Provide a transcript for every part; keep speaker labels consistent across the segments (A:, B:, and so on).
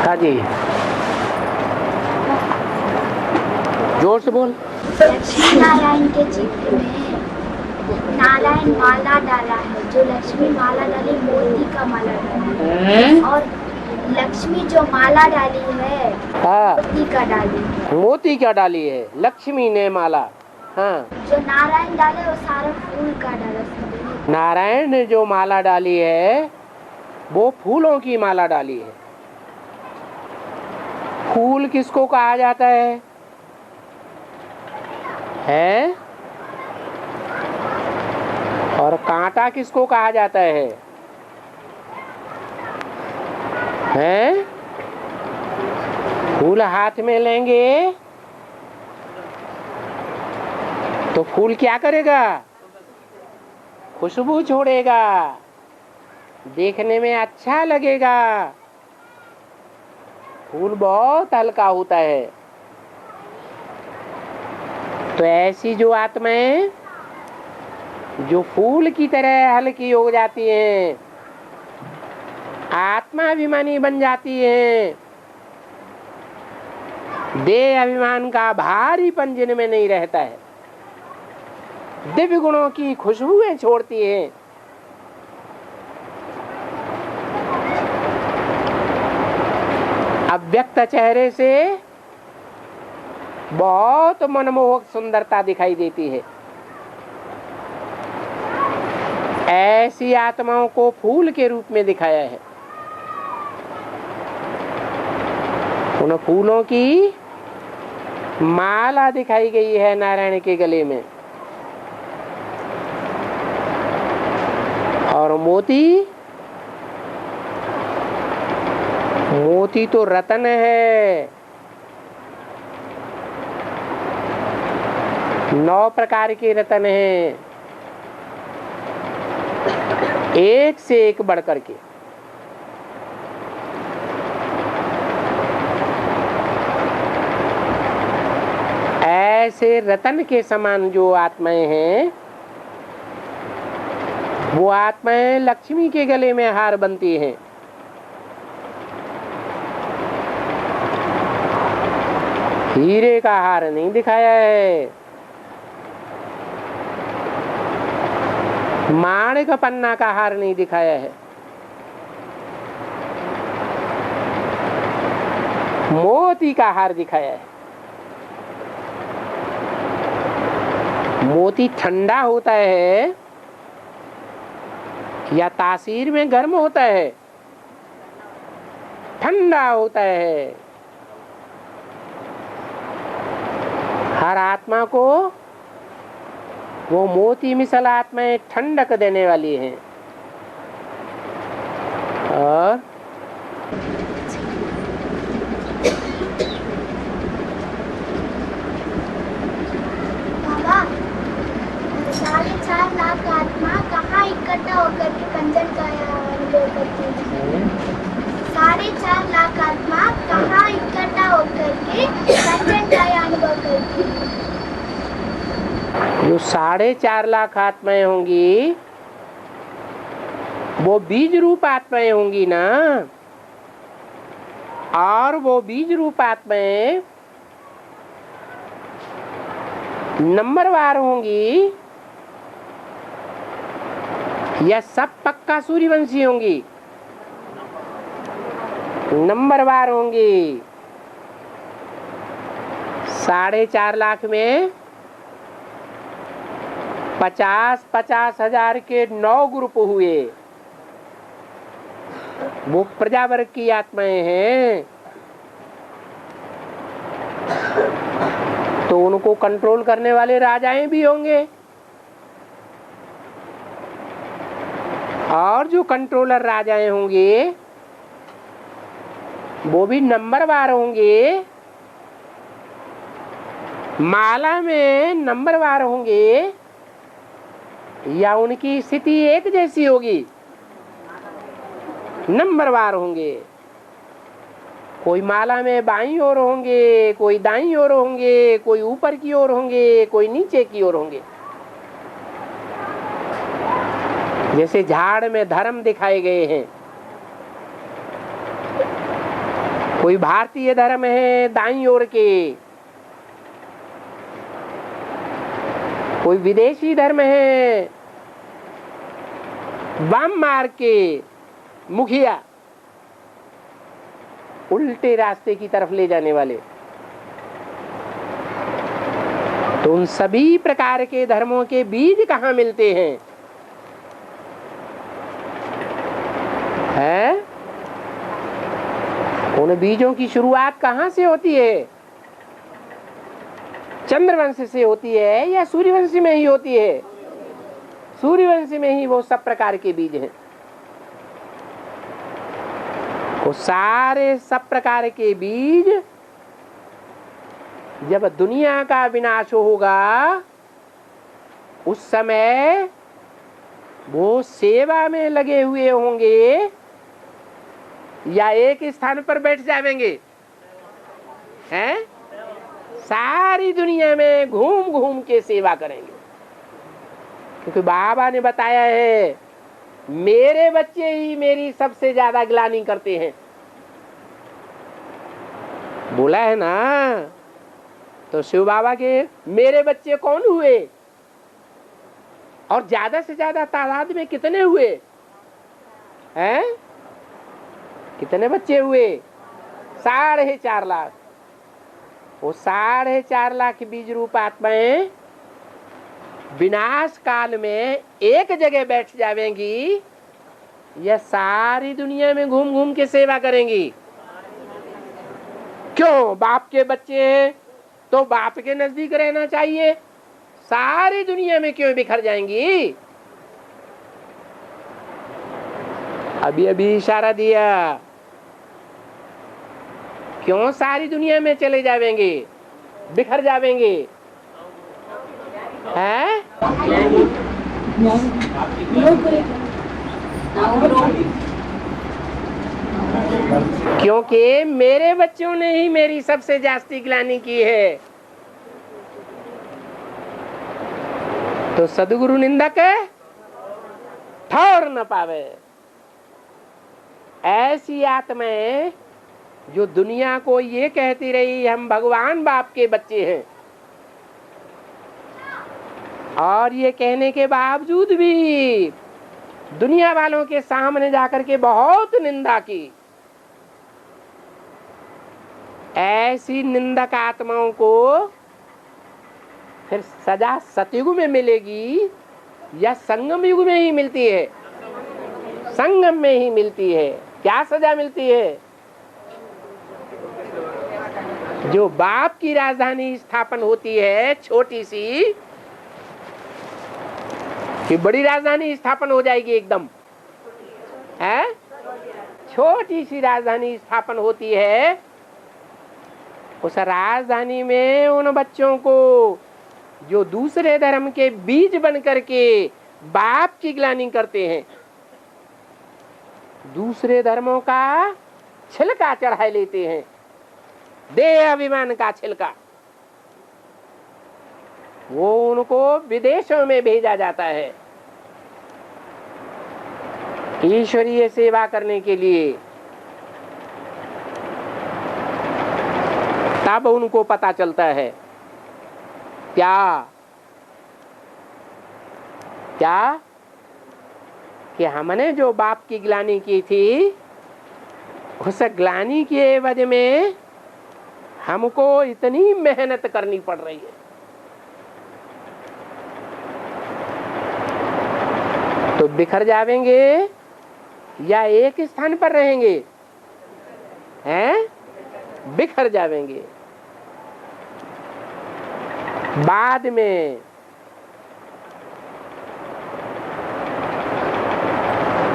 A: हाँ जी, जोर से बोल।
B: लक्ष्मी नारायण के चित्र में नारायण माला डाला है, जो लक्ष्मी माला डाली मोती का माला डाला है, और लक्ष्मी जो माला डाली है मोती का डाली है।
A: मोती क्या डाली है? लक्ष्मी ने माला। हाँ,
B: जो नारायण डाले वो सारा फूल का डाला।
A: नारायण ने जो माला डाली है वो फूलों की माला डाली है। फूल किसको कहा जाता है? और कांटा किसको कहा जाता है? फूल हाथ में लेंगे तो फूल क्या करेगा? खुशबू छोड़ेगा, देखने में अच्छा लगेगा। फूल बहुत हल्का होता है। तो ऐसी जो आत्माएं जो फूल की तरह हल्की हो जाती हैं, आत्माभिमानी बन जाती हैं, देह अभिमान का भारीपन जिनमें नहीं रहता है, दिव्य गुणों की खुशबुएं छोड़ती हैं, अव्यक्त चेहरे से बहुत मनमोहक सुंदरता दिखाई देती है। ऐसी आत्माओं को फूल के रूप में दिखाया है। उन फूलों की माला दिखाई गई है नारायण के गले में। और मोती तो रतन है। 9 प्रकार के रतन हैं, एक से एक बढ़कर के। ऐसे रतन के समान जो आत्माएं हैं, वो आत्माएं लक्ष्मी के गले में हार बनती हैं। हीरे का हार नहीं दिखाया है, माणिक पन्ना का हार नहीं दिखाया है, मोती का हार दिखाया है। मोती ठंडा होता है या तासीर में गर्म होता है? ठंडा होता है। हर आत्मा को वो मोती मिसल आत्माएं ठंडक देने वाली हैं। और
B: बाबा, 4.5 लाख आत्मा कहाँ इकट्ठा होकर के कंचन काया अनुभव करती है? 4.5 लाख आत्मा कहाँ इकट्ठा होकर के कंचन काया अनुभव करती है?
A: जो 4.5 लाख आत्माएं होंगी वो बीज रूप आत्माएं होंगी ना। और वो बीज रूप आत्माएं नंबरवार होंगी या सब पक्का सूर्यवंशी होंगी? नंबरवार होंगी। 4.5 लाख में 50-50 हजार के 9 ग्रुप हुए। वो प्रजावर्ग की आत्माएं हैं, तो उनको कंट्रोल करने वाले राजाएं भी होंगे। और जो कंट्रोलर राजाएं होंगे वो भी नंबरवार होंगे, माला में नंबरवार होंगे, या उनकी स्थिति एक जैसी होगी? नंबरवार होंगे। कोई माला में बाईं ओर होंगे, कोई दाईं ओर होंगे, कोई ऊपर की ओर होंगे, कोई नीचे की ओर होंगे। जैसे झाड़ में धर्म दिखाए गए हैं, कोई भारतीय धर्म है दाईं ओर के, कोई विदेशी धर्म है वाम मार्ग के मुखिया, उल्टे रास्ते की तरफ ले जाने वाले। तो उन सभी प्रकार के धर्मों के बीज कहाँ मिलते हैं? उन बीजों की शुरुआत कहाँ से होती है? चंद्रवंश से होती है या सूर्यवंश में ही होती है? सूर्यवंश में ही वो सब प्रकार के बीज हैं। वो सारे सब प्रकार के बीज जब दुनिया का विनाश होगा उस समय वो सेवा में लगे हुए होंगे या एक स्थान पर बैठ जाएंगे? हैं? सारी दुनिया में घूम घूम के सेवा करेंगे, क्योंकि बाबा ने बताया है मेरे बच्चे ही मेरी सबसे ज्यादा ग्लानि करते हैं। बोला है ना? तो शिव बाबा के मेरे बच्चे कौन हुए और ज्यादा से ज्यादा तादाद में कितने हुए हैं? कितने बच्चे हुए? 4.5 लाख। वो 4.5 लाख बीज रूप आत्माएं विनाश काल में एक जगह बैठ जाएंगी या सारी दुनिया में घूम घूम के सेवा करेंगी? क्यों? बाप के बच्चे हैं तो बाप के नजदीक रहना चाहिए। सारी दुनिया में क्यों बिखर जाएंगी? अभी अभी इशारा दिया, क्यों सारी दुनिया में चले जाएंगे, बिखर जाएंगे? हैं? क्योंकि मेरे बच्चों ने ही मेरी सबसे जास्ती ग्लानि की है। तो सदगुरु निंदक ठौर न पावे। ऐसी आत्माएं जो दुनिया को ये कहती रही हम भगवान बाप के बच्चे हैं, और ये कहने के बावजूद भी दुनिया वालों के सामने जाकर के बहुत निंदा की, ऐसी निंदक आत्माओं को फिर सजा सतयुग में मिलेगी या संगम युग में ही मिलती है? संगम में ही मिलती है। क्या सजा मिलती है? जो बाप की राजधानी स्थापन होती है छोटी सी, कि बड़ी राजधानी स्थापन हो जाएगी एकदम है? छोटी सी राजधानी स्थापन होती है। उस राजधानी में उन बच्चों को जो दूसरे धर्म के बीज बन करके बाप की ग्लानि करते हैं, दूसरे धर्मों का छिलका चढ़ा लेते हैं, देह अभिमान का छिलका, वो उनको विदेशों में भेजा जाता है ईश्वरीय सेवा करने के लिए। तब उनको पता चलता है क्या क्या कि हमने जो बाप की ग्लानि की थी, उस ग्लानि के एवज में हमको इतनी मेहनत करनी पड़ रही है। तो बिखर जाएंगे या एक स्थान पर रहेंगे? हैं? बिखर जाएंगे। बाद में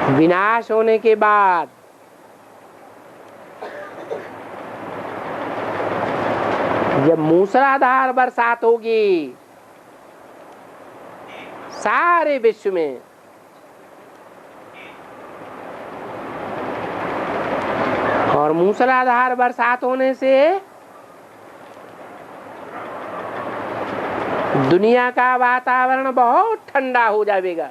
A: विनाश होने के बाद जब मूसलाधार बरसात होगी सारे विश्व में, और मूसलाधार बरसात होने से दुनिया का वातावरण बहुत ठंडा हो जाएगा,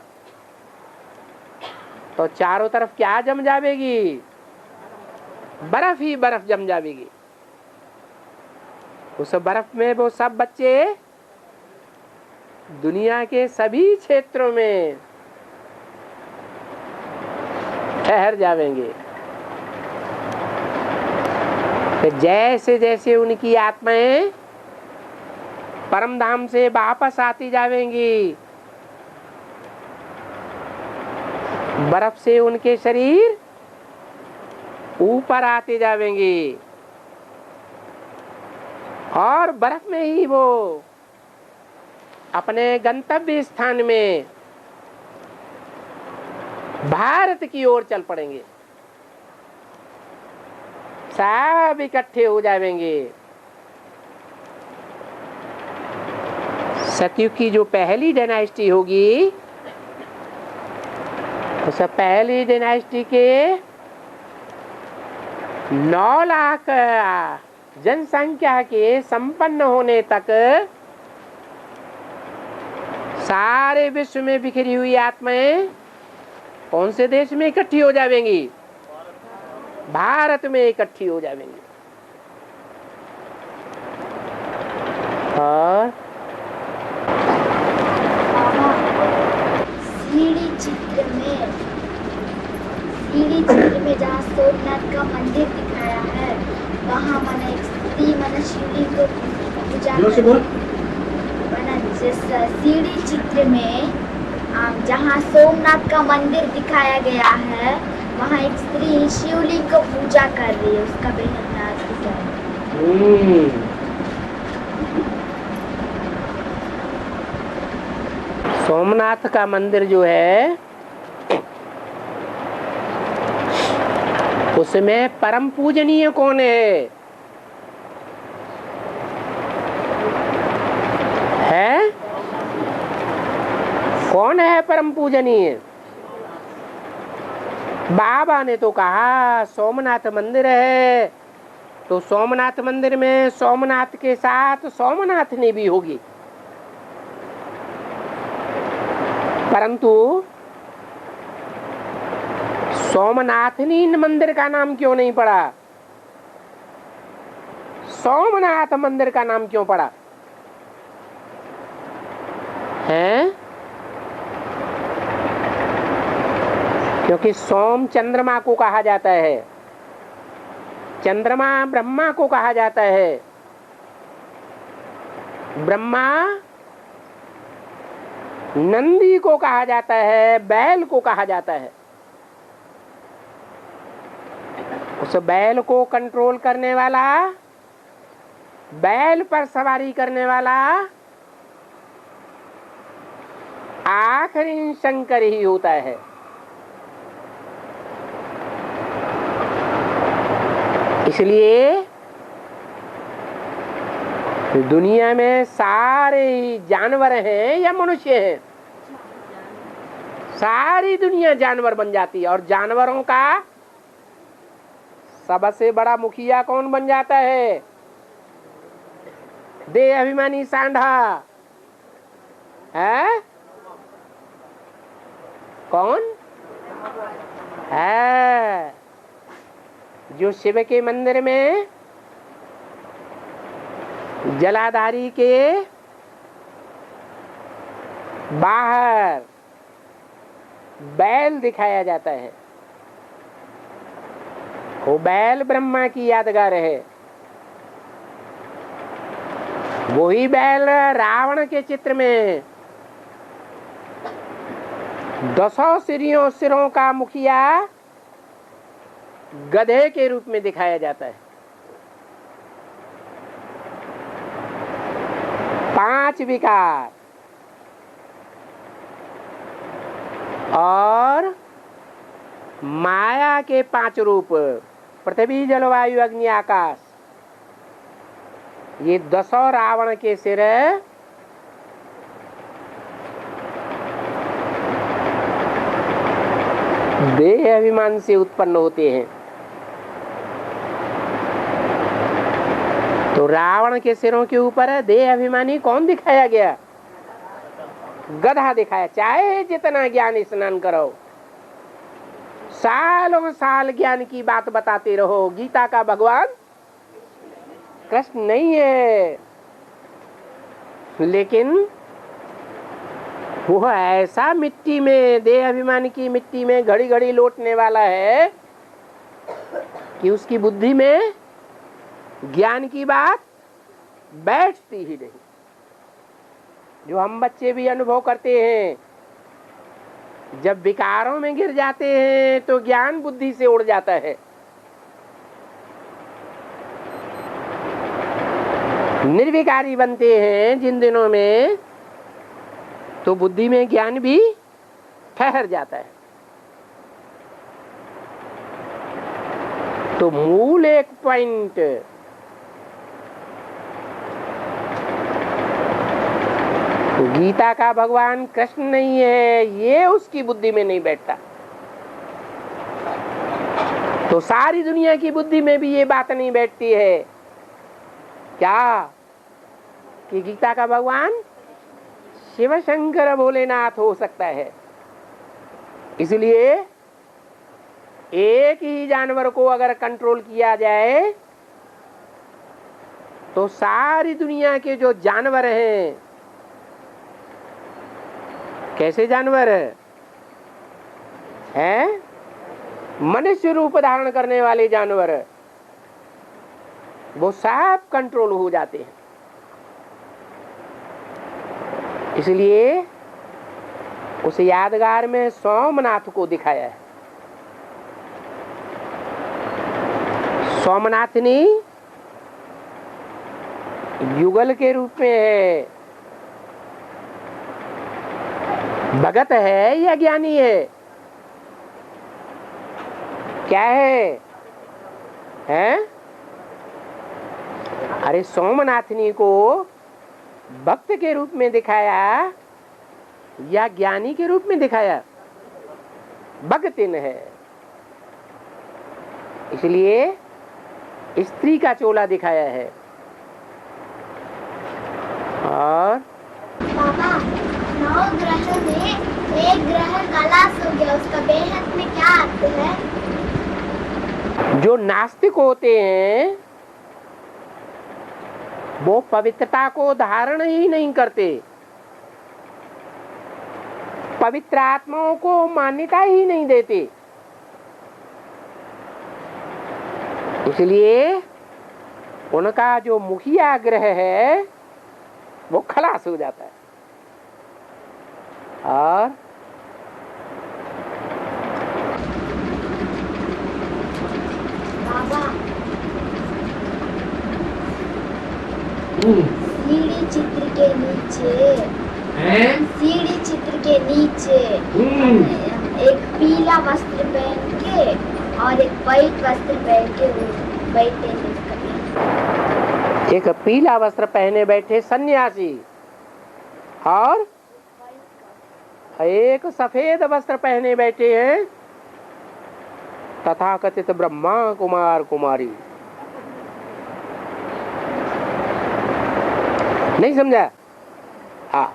A: तो चारों तरफ क्या जम जाएगी? बर्फ ही बर्फ जम जाएगी। उस बर्फ में वो सब बच्चे दुनिया के सभी क्षेत्रों में ठहर जाएंगे। फिर जैसे जैसे उनकी आत्माएं परम धाम से वापस आती जाएंगी, बर्फ से उनके शरीर ऊपर आते जाएंगे और बर्फ में ही वो अपने गंतव्य स्थान में भारत की ओर चल पड़ेंगे। सब इकट्ठे हो जाएंगे। सतयुग की जो पहली डायनेस्टी होगी, उस पहली डायनेस्टी के 9 लाख जनसंख्या के संपन्न होने तक सारे विश्व में बिखरी हुई आत्माएं कौन से देश में इकट्ठी हो जाएंगी? भारत में इकट्ठी हो जाएंगी। और
B: सीढ़ी चित्र में जहाँ सोमनाथ का मंदिर दिखाया है, वहाँ मैंने एक स्त्री मैंने शिवलिंग को पूजा सीढ़ी चित्र में जहाँ सोमनाथ का मंदिर दिखाया गया है, वहाँ एक स्त्री शिवलिंग को पूजा कर रही है। उसका बेहद नाजुक है।
A: सोमनाथ का मंदिर जो है, उसमें परम पूजनीय कौन है? कौन है परम पूजनीय? बाबा ने तो कहा सोमनाथ मंदिर है, तो सोमनाथ मंदिर में सोमनाथ के साथ सोमनाथनी भी होगी। परंतु सोमनाथनी मंदिर का नाम क्यों नहीं पड़ा? सोमनाथ मंदिर का नाम क्यों पड़ा है? क्योंकि सोम चंद्रमा को कहा जाता है, चंद्रमा ब्रह्मा को कहा जाता है, ब्रह्मा नंदी को कहा जाता है, बैल को कहा जाता है। उस बैल को कंट्रोल करने वाला, बैल पर सवारी करने वाला आखिरी शंकर ही होता है। इसलिए दुनिया में सारे जानवर हैं या मनुष्य हैं, सारी दुनिया जानवर बन जाती है। और जानवरों का सबसे बड़ा मुखिया कौन बन जाता है? देह अभिमानी सांडा है। कौन है? जो शिव के मंदिर में जलाधारी के बाहर बैल दिखाया जाता है, वो बैल ब्रह्मा की यादगार है। वही बैल रावण के चित्र में 10 सिरों का मुखिया गधे के रूप में दिखाया जाता है। 5 विकार और माया के 5 रूप, पृथ्वी जलवायु अग्नि आकाश, ये 10 रावण के सिर देह अभिमान से उत्पन्न होते हैं। तो रावण के सिरों के ऊपर देह अभिमानी कौन दिखाया गया? गधा दिखाया। चाहे जितना ज्ञान स्नान करो, सालों साल ज्ञान की बात बताते रहो, गीता का भगवान कृष्ण नहीं है, लेकिन वो ऐसा मिट्टी में, देह अभिमान की मिट्टी में घड़ी घड़ी लौटने वाला है कि उसकी बुद्धि में ज्ञान की बात बैठती ही नहीं। जो हम बच्चे भी अनुभव करते हैं, जब विकारों में गिर जाते हैं तो ज्ञान बुद्धि से उड़ जाता है। निर्विकारी बनते हैं जिन दिनों में, तो बुद्धि में ज्ञान भी ठहर जाता है। तो मूल एक पॉइंट, गीता का भगवान कृष्ण नहीं है, ये उसकी बुद्धि में नहीं बैठता। तो सारी दुनिया की बुद्धि में भी ये बात नहीं बैठती है क्या कि गीता का भगवान शिव शंकर भोलेनाथ हो सकता है। इसलिए एक ही जानवर को अगर कंट्रोल किया जाए तो सारी दुनिया के जो जानवर हैं, कैसे जानवर हैं? मनुष्य रूप धारण करने वाले जानवर, वो सब कंट्रोल हो जाते हैं। इसलिए उस यादगार में सोमनाथ को दिखाया है। सोमनाथनी युगल के रूप में है, भगत है या ज्ञानी है? क्या है? हैं? अरे सोमनाथनी को भक्त के रूप में दिखाया या ज्ञानी के रूप में दिखाया? भगतिन है। इसलिए स्त्री का चोला दिखाया है। और
B: पापा, 9 ग्रहों में एक ग्रह कैलाश हो गया, उसका बेहद में क्या अर्थ है?
A: जो नास्तिक होते हैं वो पवित्रता को धारण ही नहीं करते, पवित्र आत्माओं को मान्यता ही नहीं देते। इसलिए उनका जो मुखिया ग्रह है वो खलास हो जाता है। और
B: बाबा, सीढ़ी चित्र के नीचे, सीढ़ी चित्र के नीचे एक पीला वस्त्र पहन के और एक व्हाइट वस्त्र पहन के बैठे हैं।
A: एक पीला वस्त्र पहने बैठे सन्यासी और एक सफेद वस्त्र पहने बैठे हैं तथाकथित ब्रह्मा कुमार कुमारी। नहीं समझा? हाँ,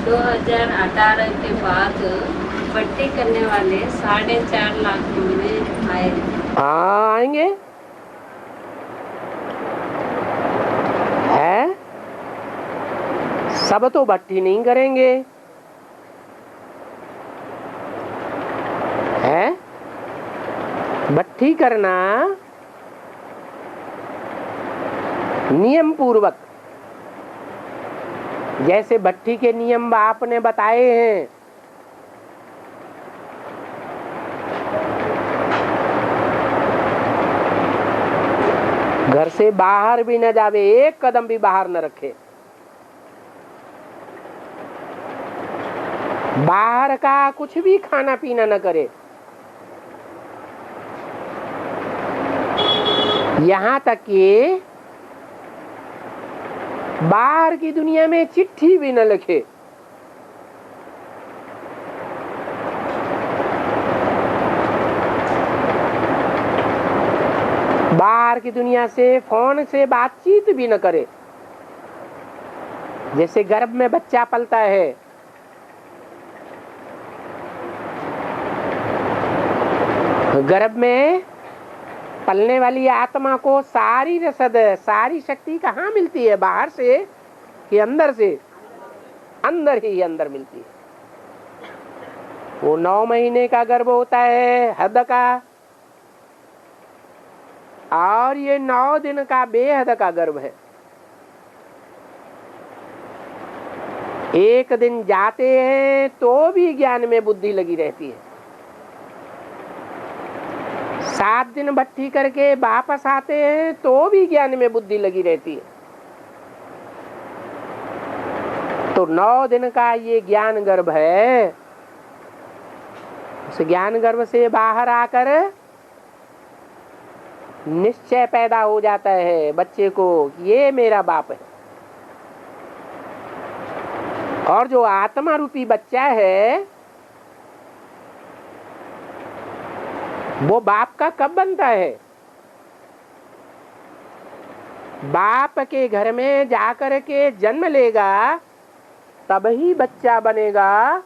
C: 2018 के बाद पट्टी करने वाले 4.5 लाख में आए।
A: हाँ, आएंगे। है सब तो भट्टी नहीं करेंगे, है भट्टी करना नियम पूर्वक, जैसे भट्टी के नियम आपने बताए हैं। घर से बाहर भी न जावे, एक कदम भी बाहर न रखे, बाहर का कुछ भी खाना पीना न करे, यहाँ तक कि बाहर की दुनिया में चिट्ठी भी न लिखे। बाहर की दुनिया से फोन से बातचीत भी न करे। जैसे गर्भ में बच्चा पलता है, गर्भ में पलने वाली आत्मा को सारी रसद, सारी शक्ति कहाँ मिलती है? बाहर से कि अंदर से? अंदर ही अंदर मिलती है। वो 9 महीने का गर्भ होता है हद का, और ये 9 दिन का बेहद का गर्भ है। एक दिन जाते हैं तो भी ज्ञान में बुद्धि लगी रहती है, 7 दिन भट्ठी करके वापस आते हैं तो भी ज्ञान में बुद्धि लगी रहती है। तो 9 दिन का ये ज्ञान गर्भ है। उस ज्ञान गर्भ से बाहर आकर निश्चय पैदा हो जाता है बच्चे को, ये मेरा बाप है। और जो आत्मा रूपी बच्चा है वो बाप का कब बनता है? बाप के घर में जाकर के जन्म लेगा तब ही बच्चा बनेगा,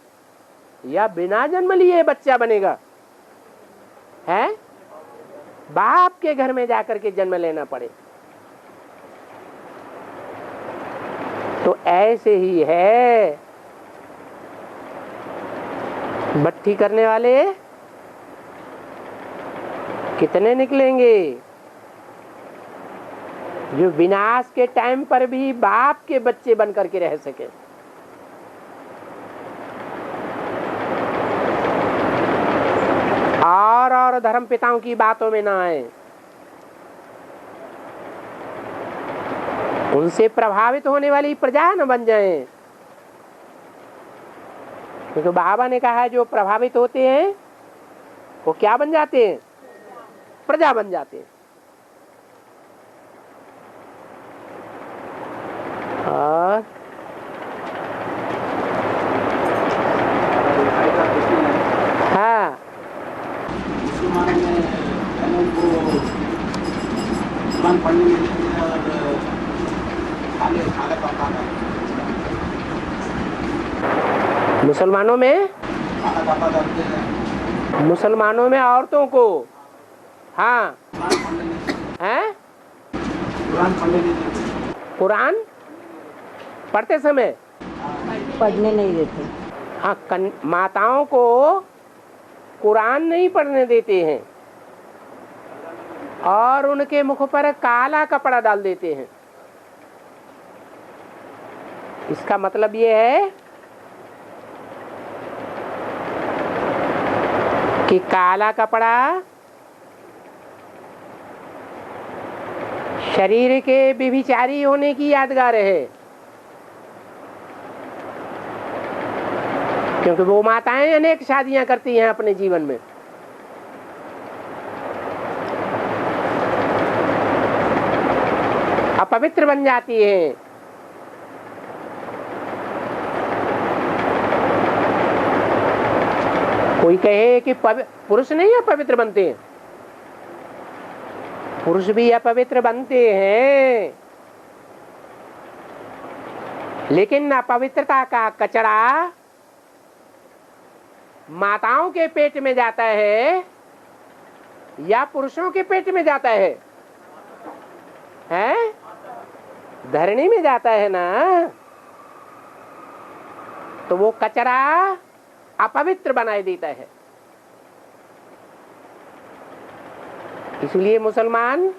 A: या बिना जन्म लिए बच्चा बनेगा? है बाप के घर में जाकर के जन्म लेना पड़े। तो ऐसे ही है भट्ठी करने वाले कितने निकलेंगे जो विनाश के टाइम पर भी बाप के बच्चे बनकर के रह सके। और धर्म पिताओं की बातों में ना आए, उनसे प्रभावित होने वाली प्रजा न बन जाए। क्योंकि बाबा ने कहा है जो प्रभावित होते हैं वो क्या बन जाते हैं? प्रजा बन जाते हैं। और हाँ, मुसलमानों में औरतों को हाँ हैं कुरान पढ़ते समय
C: पढ़ने नहीं देते।
A: हाँ, माताओं को कुरान नहीं पढ़ने देते हैं और उनके मुख पर काला कपड़ा डाल देते हैं। इसका मतलब ये है कि काला कपड़ा शरीर के व्यभिचारी होने की यादगार है। क्योंकि वो माताएं अनेक शादियां करती हैं अपने जीवन में। अपवित्र बन जाती हैं। कोई कहे कि पुरुष नहीं अपवित्र बनते हैं, पुरुष भी अपवित्र बनते हैं, लेकिन अपवित्रता का कचरा माताओं के पेट में जाता है या पुरुषों के पेट में जाता है? हैं? धरणी में जाता है ना। तो वो कचरा अपवित्र बनाए देता है। इसलिए मुसलमान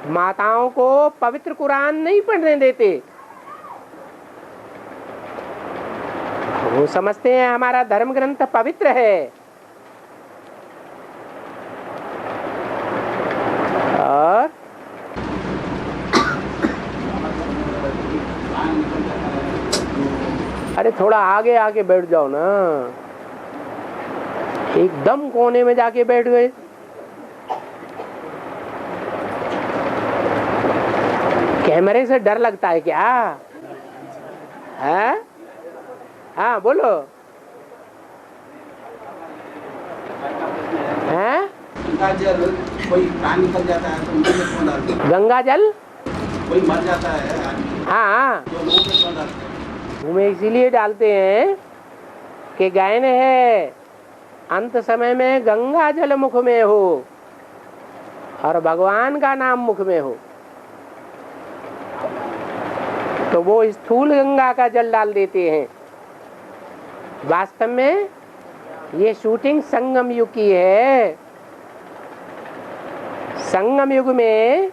A: माताओं को पवित्र कुरान नहीं पढ़ने देते। वो समझते हैं हमारा धर्म ग्रंथ पवित्र है। और अरे थोड़ा आगे आके बैठ जाओ ना, एकदम कोने में जाके बैठ गए। कैमरे से डर लगता है क्या? है? हाँ बोलो। हैं?
D: गंगा जल कोई प्राणी निकल जाता है तो गंगा जल
A: कोई मर
D: जाता है आदमी,
A: हाँ, मुंह में इसीलिए डालते हैं कि गायन है अंत समय में गंगा जल मुख में हो और भगवान का नाम मुख में हो, तो वो स्थूल गंगा का जल डाल देते हैं। वास्तव में ये शूटिंग संगम युग की है। संगम युग में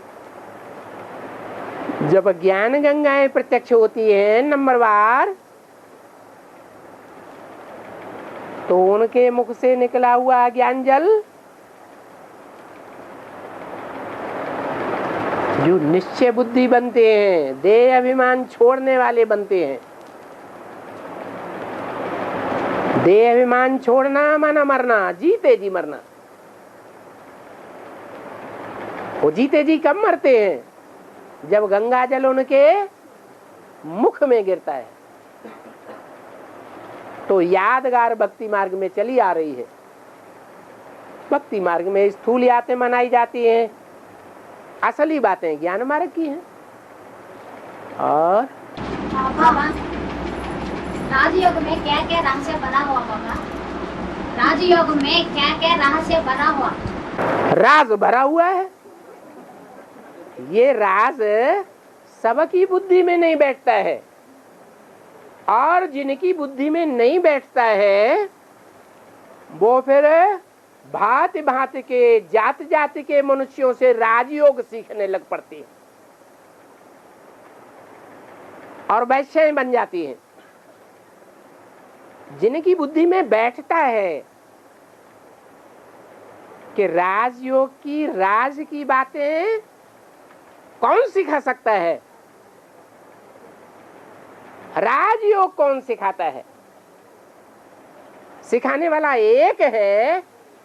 A: जब ज्ञान गंगाएं प्रत्यक्ष होती हैं नंबरवार, तो उनके मुख से निकला हुआ ज्ञान जल जो निश्चय बुद्धि बनते हैं, देह अभिमान छोड़ने वाले बनते हैं। देह अभिमान छोड़ना माना मरना, जीते जी मरना। वो जीते जी कब मरते हैं? जब गंगा जल उनके मुख में गिरता है। तो यादगार भक्ति मार्ग में चली आ रही है। भक्ति मार्ग में स्थूल यादें मनाई जाती हैं, असली बातें ज्ञान मार्ग की हैं। और
B: राजयोग में क्या क्या रहस्य बना हुआ बाबा? राजयोग में क्या क्या रहस्य बना हुआ?
A: राज भरा हुआ है। ये राज सबकी बुद्धि में नहीं बैठता है, और जिनकी बुद्धि में नहीं बैठता है वो फिर भांति भांति के जाति जाति के मनुष्यों से राजयोग सीखने लग पड़ती है और वैश्याएं बन जाती हैं। जिनकी बुद्धि में बैठता है कि राजयोग की, राज की बातें कौन सिखा सकता है, राजयोग कौन सिखाता है? सिखाने वाला एक है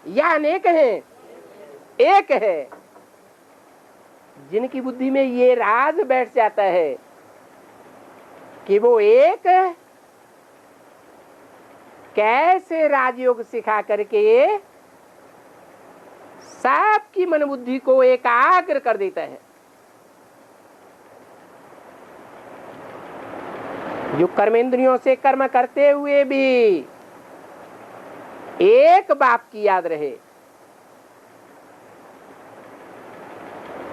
A: या अनेक है? एक है। जिनकी बुद्धि में ये राज बैठ जाता है कि वो एक कैसे राजयोग सिखा करके सबकी मन बुद्धि को एकाग्र कर देता है। जो कर्मेंद्रियों से कर्म करते हुए भी एक बाप की याद रहे,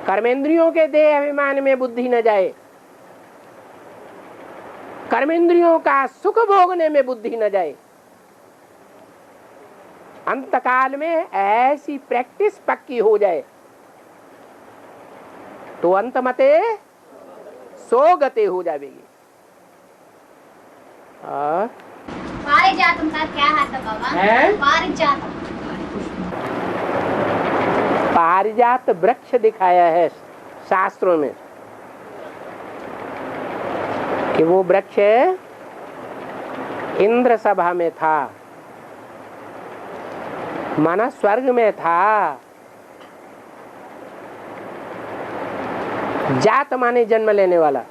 A: कर्मेंद्रियों के देह अभिमान में बुद्धि न जाए, कर्मेंद्रियों का सुख भोगने में बुद्धि न जाए। अंतकाल में ऐसी प्रैक्टिस पक्की हो जाए तो अंतमते सोगते हो जाएगी।
B: पारिजातम का क्या है बाबा? पारिजातम,
A: पारिजात वृक्ष दिखाया है शास्त्रों में कि वो वृक्ष इंद्र सभा में था, माना स्वर्ग में था। जात माने जन्म लेने वाला,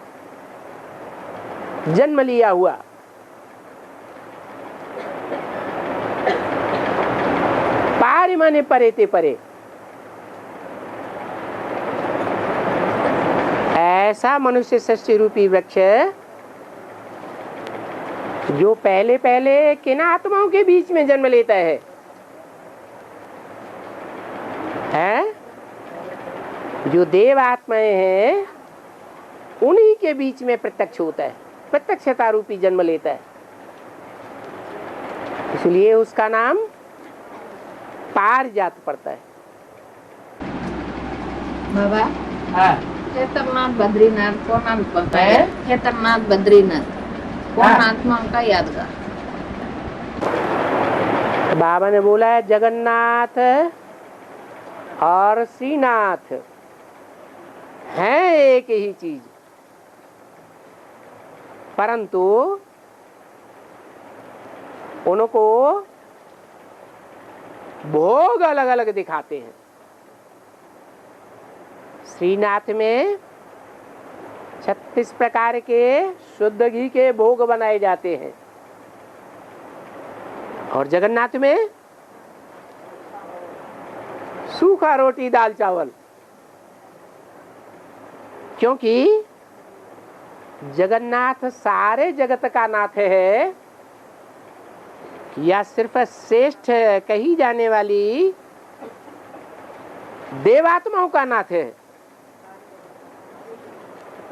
A: जन्म लिया हुआ। पारि माने परे ते परे। ऐसा मनुष्य सृष्टि रूपी वृक्ष जो पहले पहले किन आत्माओं के बीच में जन्म लेता है? जो देव आत्माएं हैं उन्हीं के बीच में प्रत्यक्ष होता है, प्रत्यक्षता रूपी जन्म लेता है। इसलिए उसका नाम पारिजात पड़ता है।
C: बाबा
A: हाँ,
C: केदारनाथ बद्रीनाथ कौन आत्मा का है? केदारनाथ बद्रीनाथ कौन आत्मा का यादगार?
A: बाबा ने बोला है जगन्नाथ और श्रीनाथ हैं एक ही चीज, परंतु उनको भोग अलग अलग दिखाते हैं। श्रीनाथ में 36 प्रकार के शुद्ध घी के भोग बनाए जाते हैं और जगन्नाथ में सूखा रोटी दाल चावल, क्योंकि जगन्नाथ सारे जगत का नाथ है या सिर्फ श्रेष्ठ कही जाने वाली देवात्माओं का नाथ है?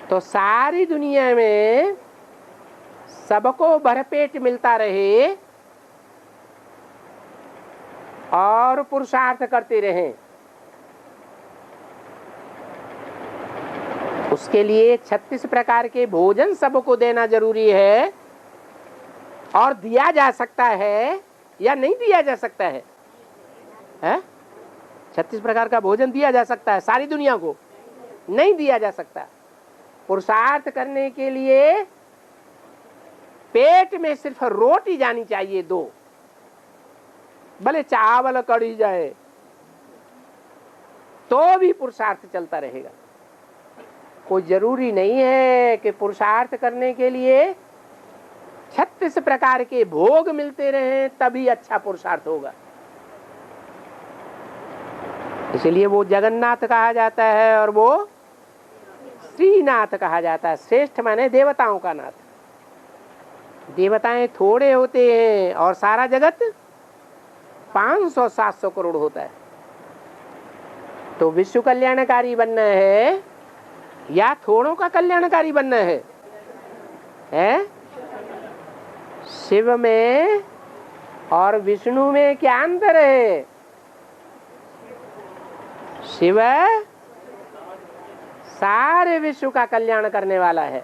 A: तो सारी दुनिया में सबको भरपेट मिलता रहे और पुरुषार्थ करते रहें, उसके लिए 36 प्रकार के भोजन सबको देना जरूरी है। और दिया जा सकता है या नहीं दिया जा सकता है? 36 प्रकार का भोजन दिया जा सकता है, सारी दुनिया को नहीं दिया जा सकता। पुरुषार्थ करने के लिए पेट में सिर्फ रोटी जानी चाहिए, 2, भले चावल कड़ी जाए तो भी पुरुषार्थ चलता रहेगा। कोई जरूरी नहीं है कि पुरुषार्थ करने के लिए 36 प्रकार के भोग मिलते रहे तभी अच्छा पुरुषार्थ होगा। इसलिए वो जगन्नाथ कहा जाता है और वो श्रीनाथ कहा जाता है। श्रेष्ठ माने देवताओं का नाथ। देवताएं थोड़े होते हैं और सारा जगत 500-700 करोड़ होता है। तो विश्व कल्याणकारी बनना है या थोड़ों का कल्याणकारी बनना है? शिव में और विष्णु में क्या अंतर है? शिव सारे विश्व का कल्याण करने वाला है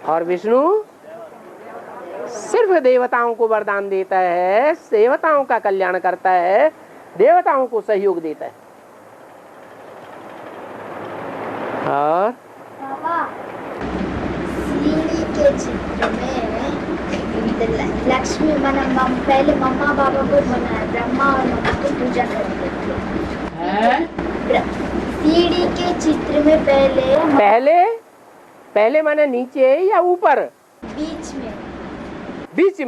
A: और विष्णु सिर्फ देवताओं को वरदान देता है, देवताओं का कल्याण करता है, देवताओं को सहयोग देता है। और
B: बाबा, सीढ़ी के चित्र में लक्ष्मी पहले मम्मा बाबा को बनाया, ब्रह्मा और मम्मा को पूजा करते थे। सीढ़ी के चित्र में पहले माने नीचे या ऊपर? बीच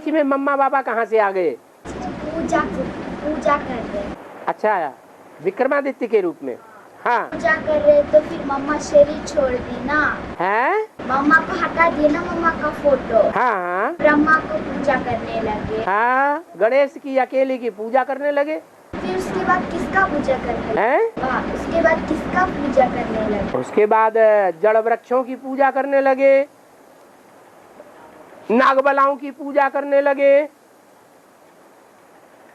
B: में मम्मा बाबा कहाँ से आ गए? पूजा कर रहे। अच्छा, विक्रमादित्य के रूप में। हाँ, पूजा कर रहे तो फिर मम्मा शरीर छोड़ दी ना, है? मम्मा को हटा दिया ना, मम्मा का फोटो। हाँ, ब्रह्मा को पूजा करने लगे। हाँ, गणेश की अकेले की पूजा करने लगे। फिर उसके बाद किसका पूजा करने लगे? उसके बाद किसका पूजा करने लगे? उसके बाद जड़ वृक्षों की पूजा करने लगे, नागबलाओं की पूजा करने लगे,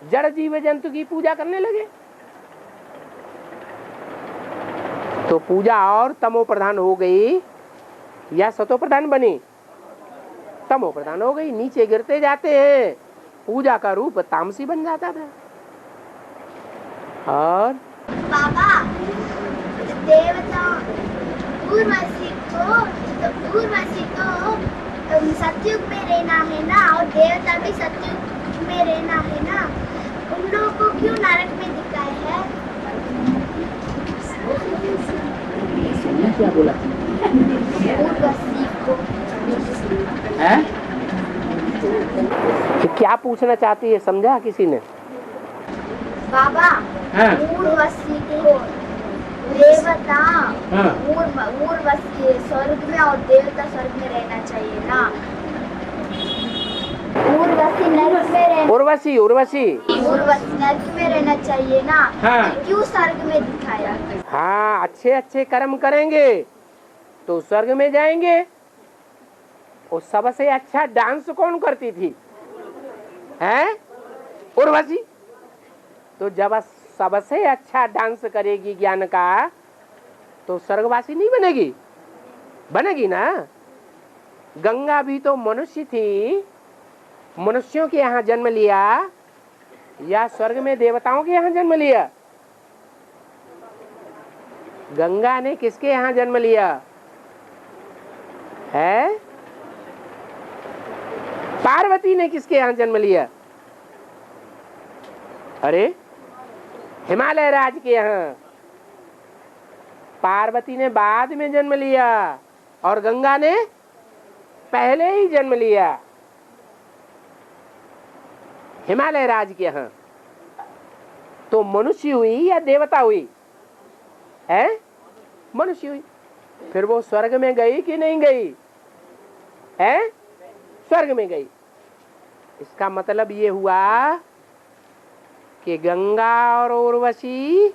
B: जड़ जीव जंतु की पूजा करने लगे। तो पूजा और तमो प्रधान हो गई या सतो प्रधान बनी? तमो प्रधान हो गई। नीचे गिरते जाते हैं, पूजा का रूप तामसी बन जाता था। और बाबा, देवता उर्वशी को सतयुग में रहना है ना, और देवता भी सतयुग में रहना है ना, उन लोगों को क्यों नरक में दिखाए है? क्या बोला? क्या पूछना चाहती है, समझा किसी ने? बाबा, उर्वशी को देवता उर्वशी स्वर्ग में और देवता स्वर्ग में रहना चाहिए ना। उर्वशी नरक में रहना चाहिए ना। हाँ। क्यों स्वर्ग में दिखाया? हाँ, अच्छे अच्छे कर्म करेंगे तो स्वर्ग में जाएंगे। और सबसे अच्छा डांस कौन करती थी? हैं? उर्वशी। तो जब सबसे अच्छा डांस करेगी ज्ञान का तो स्वर्गवासी नहीं बनेगी? बनेगी ना। गंगा भी तो मनुष्य थी, मनुष्यों के यहाँ जन्म लिया या स्वर्ग में देवताओं के यहाँ जन्म लिया? गंगा ने किसके यहाँ जन्म लिया है? पार्वती ने किसके यहाँ जन्म लिया? अरे, हिमालय राज के यहाँ। पार्वती ने बाद में जन्म लिया और गंगा ने पहले ही जन्म लिया हिमालय राज के यहाँ। तो मनुष्य हुई या देवता हुई? है
A: मनुष्य हुई। फिर वो स्वर्ग में गई कि नहीं गई? है, स्वर्ग में गई। इसका मतलब ये हुआ कि गंगा और उर्वशी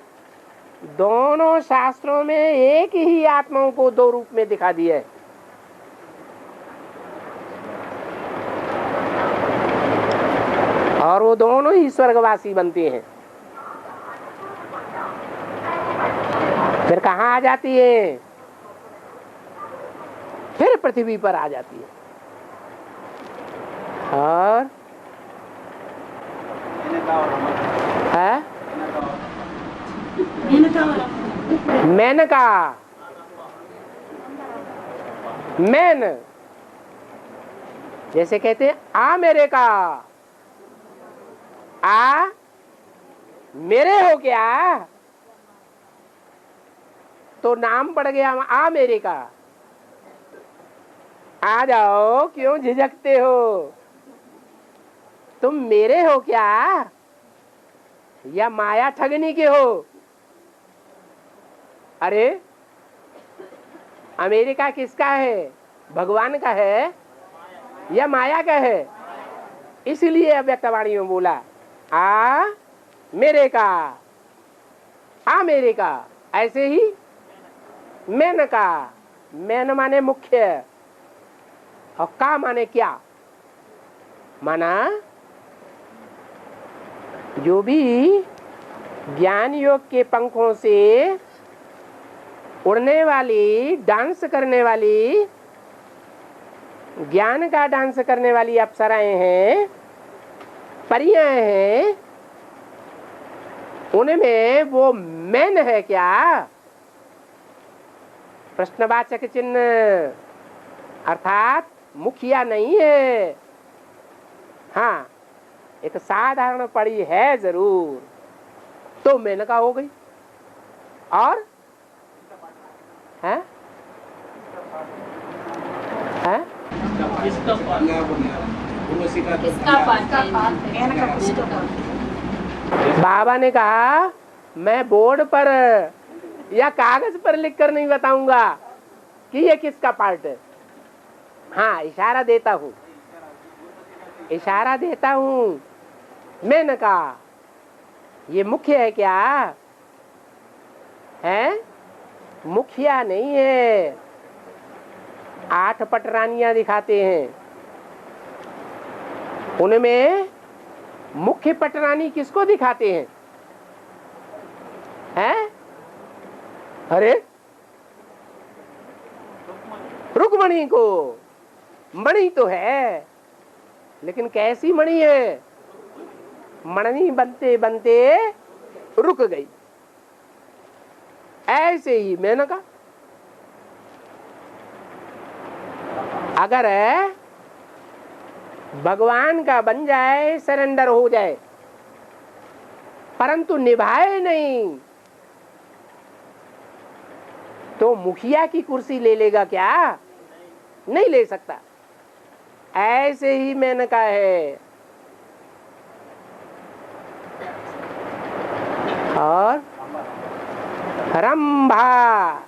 A: दोनों शास्त्रों में एक ही आत्माओं को दो रूप में दिखा दिया है। और वो दोनों ही स्वर्गवासी बनते हैं। फिर कहाँ आ जाती है? फिर पृथ्वी पर आ जाती है। और है मेनका, मैन, जैसे कहते हैं आ मेरे का, आ मेरे हो क्या, तो नाम पड़ गया आ मेरे का। आ जाओ, क्यों झिझकते हो? तुम मेरे हो क्या या माया ठगनी के हो? अरे अमेरिका किसका है? भगवान का है या माया का है? इसलिए अव्यक्तवाणी में बोला आ मेरे का, आ मेरे का। ऐसे ही मैन का, मैन माने मुख्य और का माने क्या? माना जो भी ज्ञान योग के पंखों से उड़ने वाली, डांस करने वाली, ज्ञान का डांस करने वाली अप्सराएं हैं, परियां हैं, उनमें वो मैन है क्या? प्रश्नवाचक चिन्ह, अर्थात मुखिया नहीं है। हाँ, एक साधारण पड़ी है जरूर, तो मेनका हो गई। और है? है? बाबा ने कहा मैं बोर्ड पर या कागज पर लिखकर नहीं बताऊंगा कि ये किसका पार्ट है। हाँ, इशारा देता हूँ, इशारा देता हूँ। मैंने कहा ये मुख्य है क्या? है? मुखिया नहीं है। 8 पटरानियां दिखाते हैं, उनमें मुख्य पटरानी किसको दिखाते हैं? हैं? अरे रुक्मणी को। मणि तो है, लेकिन कैसी मणि है? मणि बनते बनते रुक गई। ऐसे ही मैंने कहा अगर भगवान का बन जाए, सरेंडर हो जाए, परंतु निभाए नहीं, तो मुखिया की कुर्सी ले लेगा क्या? नहीं ले सकता। ऐसे ही मैंने कहा है। और रंभा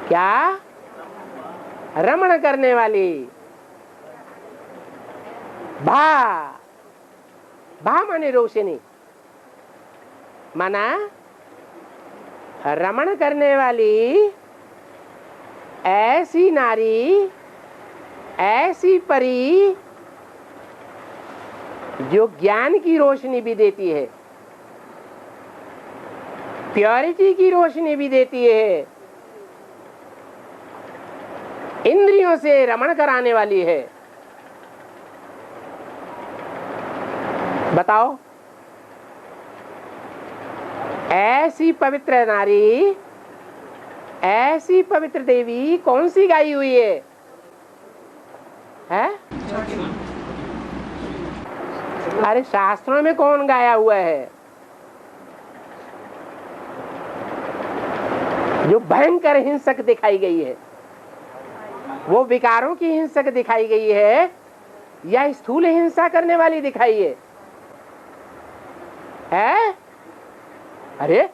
A: क्या? रमण करने वाली। भा, भा माने रोशनी, माना रमण करने वाली ऐसी नारी, ऐसी परी जो ज्ञान की रोशनी भी देती है, प्योरिटी की रोशनी भी देती है, इंद्रियों से रमण कराने वाली है। बताओ, ऐसी पवित्र नारी, ऐसी पवित्र देवी कौन सी गाई हुई है? है? अरे शास्त्रों में कौन गाया हुआ है? जो भयंकर हिंसक दिखाई गई है, वो विकारों की हिंसक दिखाई गई है या स्थूल हिंसा करने वाली दिखाई है? अरे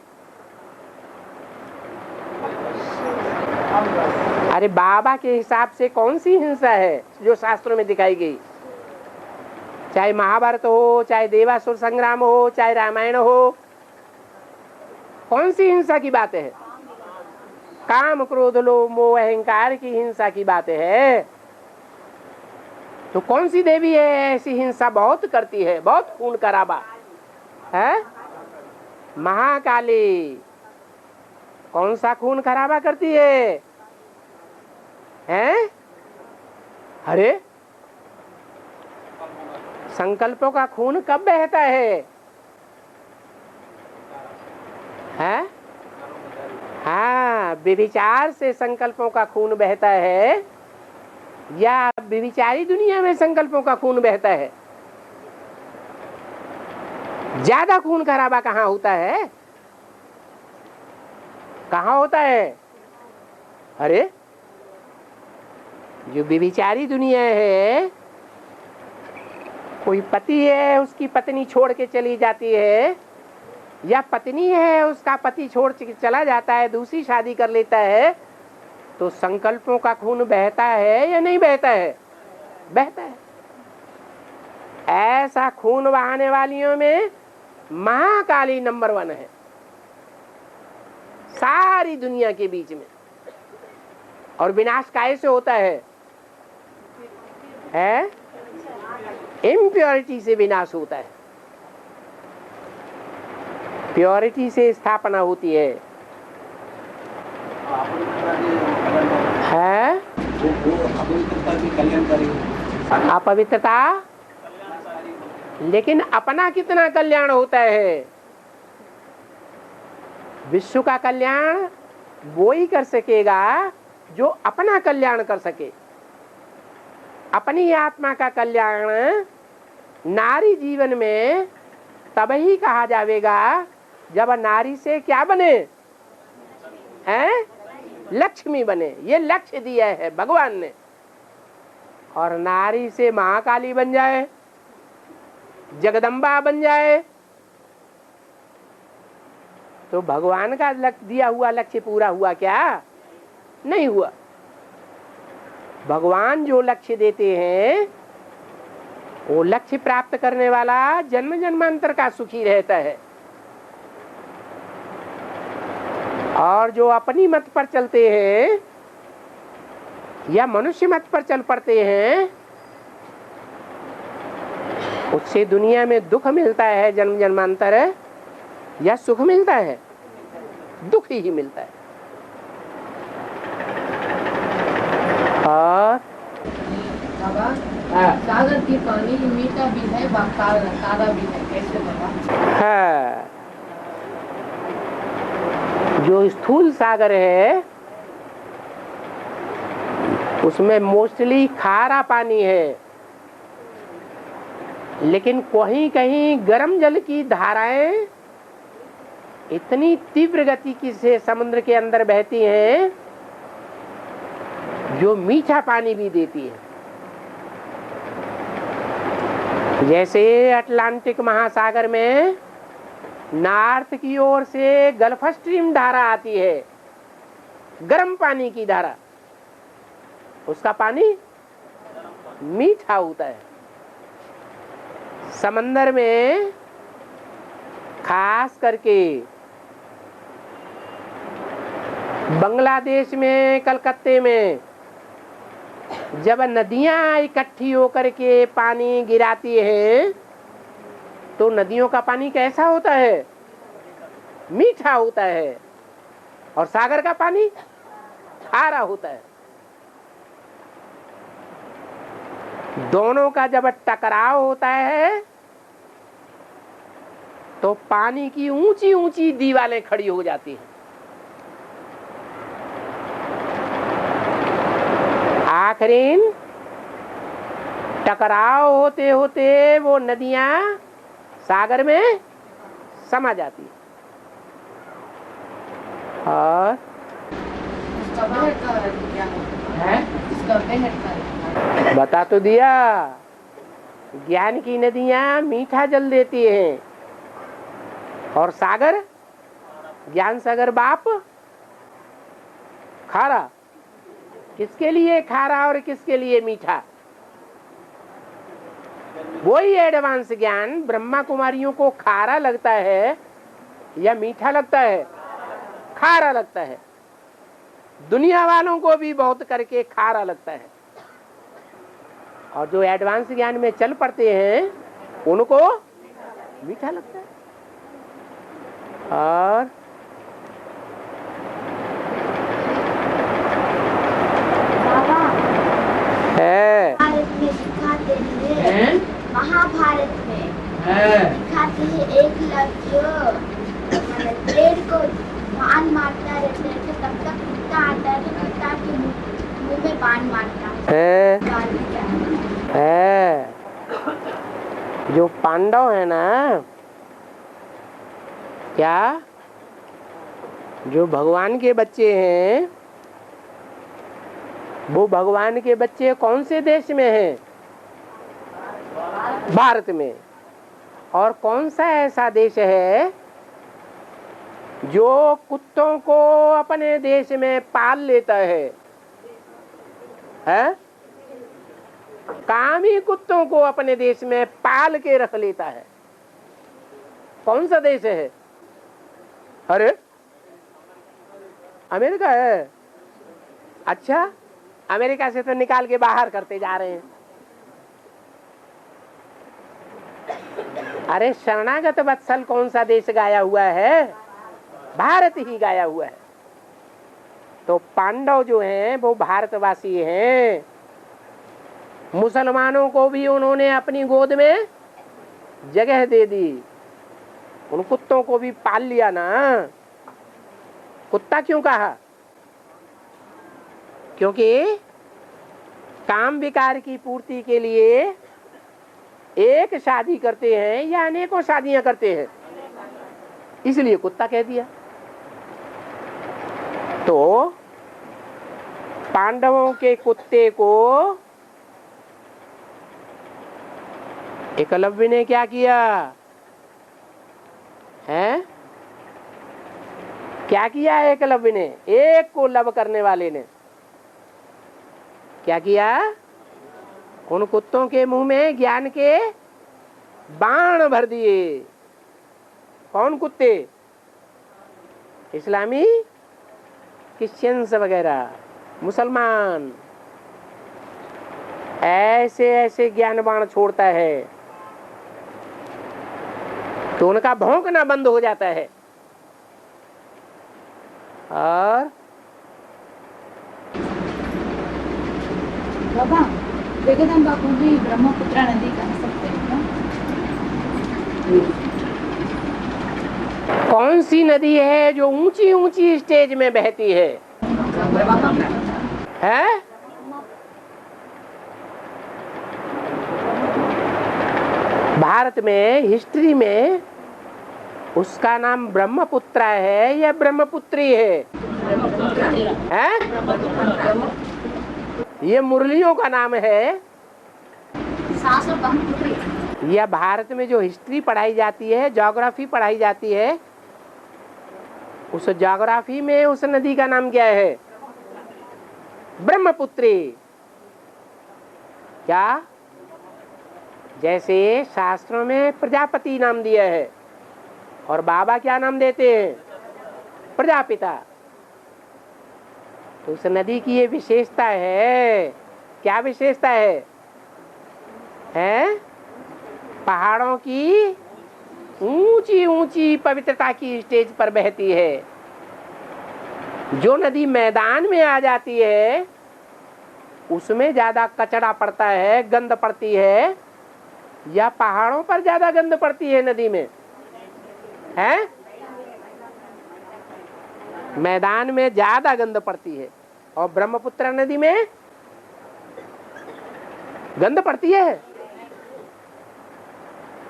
A: अरे बाबा के हिसाब से कौन सी हिंसा है जो शास्त्रों में दिखाई गई? चाहे महाभारत हो, चाहे देवासुर संग्राम हो, चाहे रामायण हो, कौन सी हिंसा की बातें है? काम क्रोध लोभ मोह अहंकार की हिंसा की बातें है। तो कौन सी देवी है ऐसी हिंसा बहुत करती है, बहुत खून खराबा है? महाकाली। कौन सा खून खराबा करती है? हैं? अरे संकल्पों का खून कब बहता है? हैं? हाँ, व्यभिचार से संकल्पों का खून बहता है या व्यभिचारी दुनिया में संकल्पों का खून बहता है? ज्यादा खून खराबा कहाँ होता है? कहाँ होता है? अरे जो व्यभिचारी दुनिया है, कोई पति है उसकी पत्नी छोड़ के चली जाती है, या पत्नी है उसका पति छोड़ के चला जाता है, दूसरी शादी कर लेता है, तो संकल्पों का खून बहता है या नहीं बहता है? बहता है। ऐसा खून बहाने वालियों में महाकाली नंबर 1 है सारी दुनिया के बीच में। और विनाश कैसे होता है? इम्प्योरिटी से विनाश होता है, प्योरिटी से स्थापना होती है। अपवित्रता, लेकिन अपना कितना कल्याण होता है? विश्व का कल्याण वो ही कर सकेगा जो अपना कल्याण कर सके। अपनी आत्मा का कल्याण नारी जीवन में तब ही कहा जाएगा जब नारी से क्या बने? हैं? लक्ष्मी बने। ये लक्ष्य दिया है भगवान ने। और नारी से महाकाली बन जाए, जगदम्बा बन जाए, तो भगवान का दिया हुआ लक्ष्य पूरा हुआ क्या? नहीं हुआ। भगवान जो लक्ष्य देते हैं वो लक्ष्य प्राप्त करने वाला जन्म जन्मांतर का सुखी रहता है। और जो अपनी मत पर चलते हैं या मनुष्य मत पर चल पड़ते हैं, उससे दुनिया में दुख मिलता है जन्म जन्मांतर, या सुख मिलता है? दुख ही मिलता है। और
C: सागर की पानी मीठा भी है, काला भी है, कैसे बता?
A: हाँ, जो स्थूल सागर है उसमें मोस्टली खारा पानी है, लेकिन कहीं कहीं गर्म जल की धाराएं इतनी तीव्र गति की से समुद्र के अंदर बहती हैं जो मीठा पानी भी देती है। जैसे अटलांटिक महासागर में नॉर्थ की ओर से गल्फ स्ट्रीम धारा आती है, गर्म पानी की धारा, उसका पानी मीठा होता है। समंदर में खास करके बांग्लादेश में, कलकत्ते में जब नदियां इकट्ठी होकर के पानी गिराती हैं तो नदियों का पानी कैसा होता है? मीठा होता है। और सागर का पानी खारा होता है। दोनों का जब टकराव होता है तो पानी की ऊंची ऊंची दीवारें खड़ी हो जाती हैं। आखिरीन टकराव होते होते वो नदियां सागर में समा जाती और बता तो दिया, ज्ञान की नदियां मीठा जल देती हैं और सागर, ज्ञान सागर बाप खारा। किसके लिए खारा और किसके लिए मीठा? वही एडवांस ज्ञान ब्रह्मा कुमारियों को खारा लगता है या मीठा लगता है? खारा लगता है। दुनिया वालों को भी बहुत करके खारा लगता है, और जो एडवांस ज्ञान में चल पड़ते हैं उनको मीठा लगता है। और
B: बाबा
A: है
B: भारत में दिखाते हैं, महाभारत में दिखाते हैं एक लव पेड़ को बाण मारता रहता है, तो तब तक कुत्ता आता है, तो कुत्ता के मुंह में बाण मारता है।
A: है जो पांडव है ना, क्या जो भगवान के बच्चे हैं, वो भगवान के बच्चे कौन से देश में हैं? भारत में। और कौन सा ऐसा देश है जो कुत्तों को अपने देश में पाल लेता है? हैं? कामी कुत्तों को अपने देश में पाल के रख लेता है। कौन सा देश है? अरे अमेरिका है। अच्छा, अमेरिका से तो निकाल के बाहर करते जा रहे हैं। अरे शरणागत वत्सल कौन सा देश गाया हुआ है? भारत ही गाया हुआ है। तो पांडव जो हैं वो भारतवासी हैं। मुसलमानों को भी उन्होंने अपनी गोद में जगह दे दी, उन कुत्तों को भी पाल लिया ना। कुत्ता क्यों कहा? क्योंकि काम विकार की पूर्ति के लिए एक शादी करते हैं या अनेकों शादियां करते हैं, इसलिए कुत्ता कह दिया। तो पांडवों के कुत्ते को एकलव्य ने क्या किया है? क्या किया एकलव्य ने? एक को लव करने वाले ने क्या किया? उन कुत्तों के मुंह में ज्ञान के बाण भर दिए। कौन कुत्ते? इस्लामी क्रिश्चियंस वगैरह, मुसलमान। ऐसे ऐसे ज्ञान बाण छोड़ता है तो उनका भौंकना बंद हो जाता है। और
D: बाबा वेगदान बापू भी ब्रह्मपुत्रा नदी कह सकते हैं ना?
A: कौन सी नदी है जो ऊंची ऊंची स्टेज में बहती है? है? भारत में हिस्ट्री में उसका नाम ब्रह्मपुत्रा है या ब्रह्मपुत्री है? हैं? ये मुरलियों का नाम है। यह भारत में जो हिस्ट्री पढ़ाई जाती है, ज्योग्राफी पढ़ाई जाती है, उस ज्योग्राफी में उस नदी का नाम क्या है? ब्रह्मपुत्री। क्या? जैसे शास्त्रों में प्रजापति नाम दिया है और बाबा क्या नाम देते हैं? प्रजापिता। तो उस नदी की ये विशेषता है। क्या विशेषता है? हैं? पहाड़ों की ऊंची ऊंची पवित्रता की स्टेज पर बहती है। जो नदी मैदान में आ जाती है उसमें ज्यादा कचरा पड़ता है, गंद पड़ती है, या पहाड़ों पर ज्यादा गंद पड़ती है नदी में? है? मैदान में ज्यादा गंद पड़ती है और ब्रह्मपुत्र नदी में गंद पड़ती है।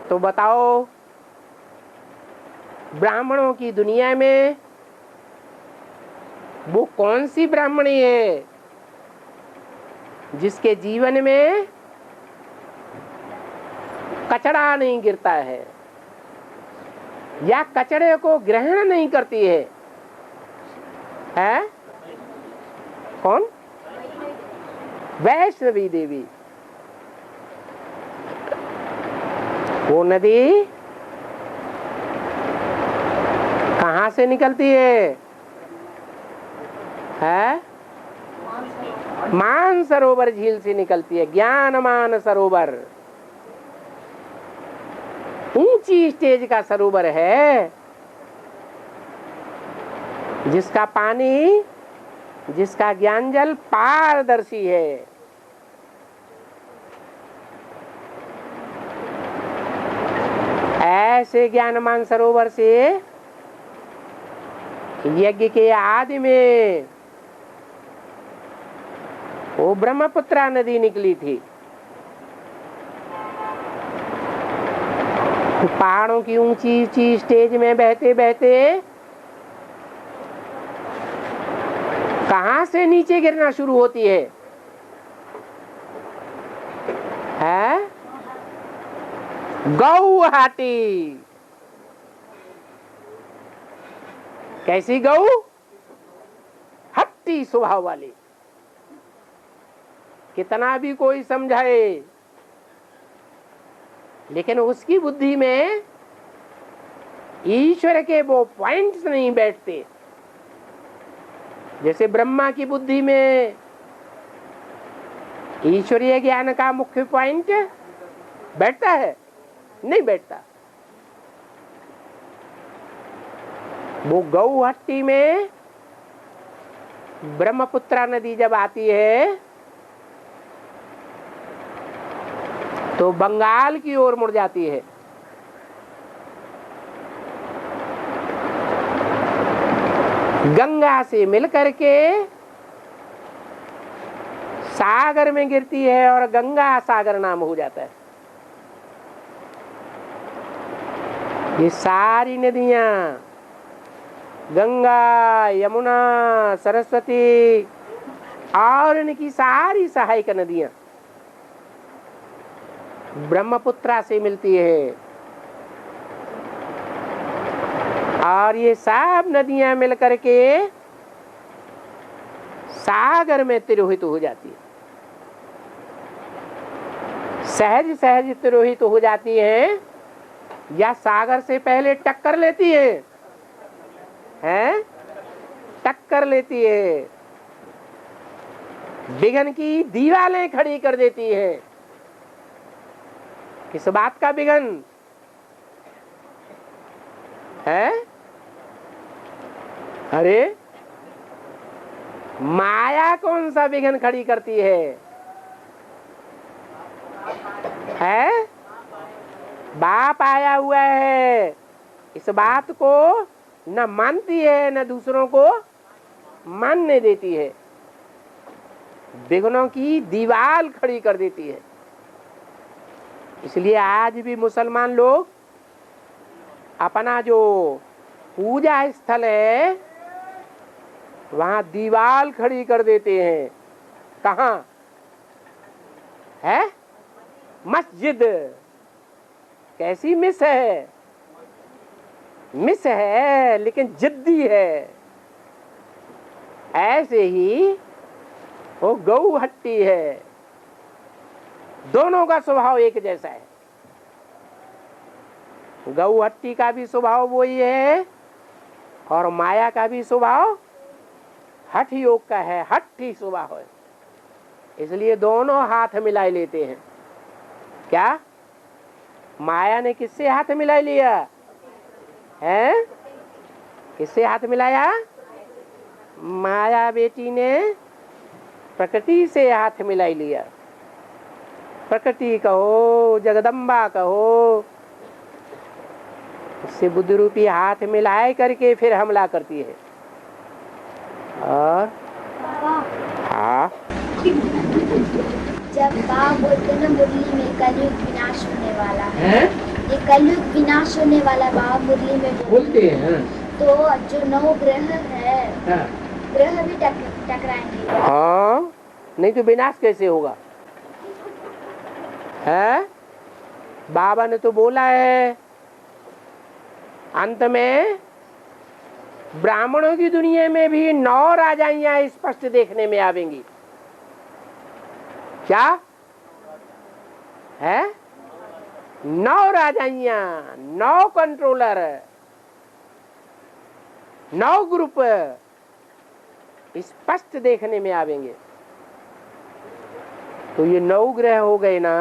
A: तो बताओ, ब्राह्मणों की दुनिया में वो कौन सी ब्राह्मणी है जिसके जीवन में कचरा नहीं गिरता है या कचरे को ग्रहण नहीं करती है? है? कौन? वैष्णवी देवी। वो नदी कहां से निकलती है? मान सरोवर झील से निकलती है। ज्ञानमान सरोवर ऊंची स्टेज का सरोवर है, जिसका पानी, जिसका ज्ञान जल पारदर्शी है। ऐसे ज्ञानमान सरोवर से यज्ञ के आदि में वो ब्रह्मपुत्रा नदी निकली थी। पहाड़ों की ऊंची ऊंची स्टेज में बहते बहते कहां से नीचे गिरना शुरू होती है? गौहाटी। कैसी गौ? हट्टी स्वभाव वाली। कितना भी कोई समझाए, लेकिन उसकी बुद्धि में ईश्वर के वो पॉइंट्स नहीं बैठते। जैसे ब्रह्मा की बुद्धि में ईश्वरीय ज्ञान का मुख्य पॉइंट बैठता है? नहीं बैठता। वो गौहट्टी में ब्रह्मपुत्रा नदी जब आती है तो बंगाल की ओर मुड़ जाती है। गंगा से मिलकर के सागर में गिरती है और गंगा सागर नाम हो जाता है। ये सारी नदियां, गंगा, यमुना, सरस्वती और इनकी सारी सहायक नदियां ब्रह्मपुत्रा से मिलती है। और ये सब नदियां मिलकर के सागर में तिरोहित हो जाती है। सहज सहज तिरोहित हो जाती है या सागर से पहले टक्कर लेती है? टक्कर लेती है। विघन की दीवारें खड़ी कर देती है। किस बात का विघन है? अरे माया कौन सा विघन खड़ी करती है? बाप आया हुआ है। इस बात को न मानती है न दूसरों को मानने देती है। विघ्नों की दीवार खड़ी कर देती है। इसलिए आज भी मुसलमान लोग अपना जो पूजा स्थल है वहां दीवार खड़ी कर देते हैं। कहाँ है? मस्जिद। कैसी मिस है? मिस है लेकिन जिद्दी है। ऐसे ही वो गौहट्टी है। दोनों का स्वभाव एक जैसा है। गौहट्टी का भी स्वभाव वही है और माया का भी स्वभाव हठ योग का है। हट्टी स्वभाव है। इसलिए दोनों हाथ मिला लेते हैं। क्या माया ने किससे हाथ मिला लिया है? किससे हाथ मिलाया? माया बेटी ने प्रकृति से हाथ मिला लिया। प्रकृति कहो, जगदम्बा कहो, उससे बुद्धि रूपी हाथ मिलाए करके फिर हमला करती है। और हाँ,
B: जब बाबा बोलते ना मुरली में कलयुग विनाश होने वाला है, ये कलयुग विनाश होने वाला बाबा मुरली में
A: बोलते हैं।
B: तो जो 9 ग्रह है, ग्रह भी टकराएंगे।
A: हाँ, नहीं तो विनाश कैसे होगा? है? बाबा ने तो बोला है अंत में ब्राह्मणों की दुनिया में भी 9 राजाइयां स्पष्ट देखने में आवेंगी। क्या है? 9 राजाइयां, 9 कंट्रोलर, 9 ग्रुप स्पष्ट देखने में आवेंगे। तो ये 9 ग्रह हो गए ना,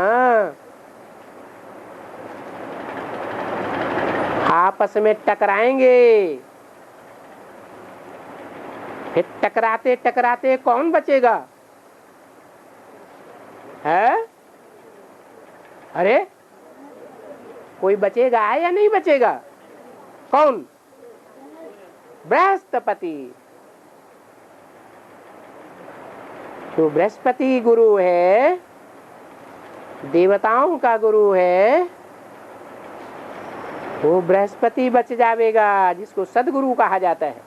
A: आपस में टकराएंगे। फिर टकराते टकराते कौन बचेगा? है? अरे कोई बचेगा या नहीं बचेगा? कौन? बृहस्पति। तो बृहस्पति गुरु है, देवताओं का गुरु है, वो बृहस्पति बच जावेगा, जिसको सदगुरु कहा जाता है।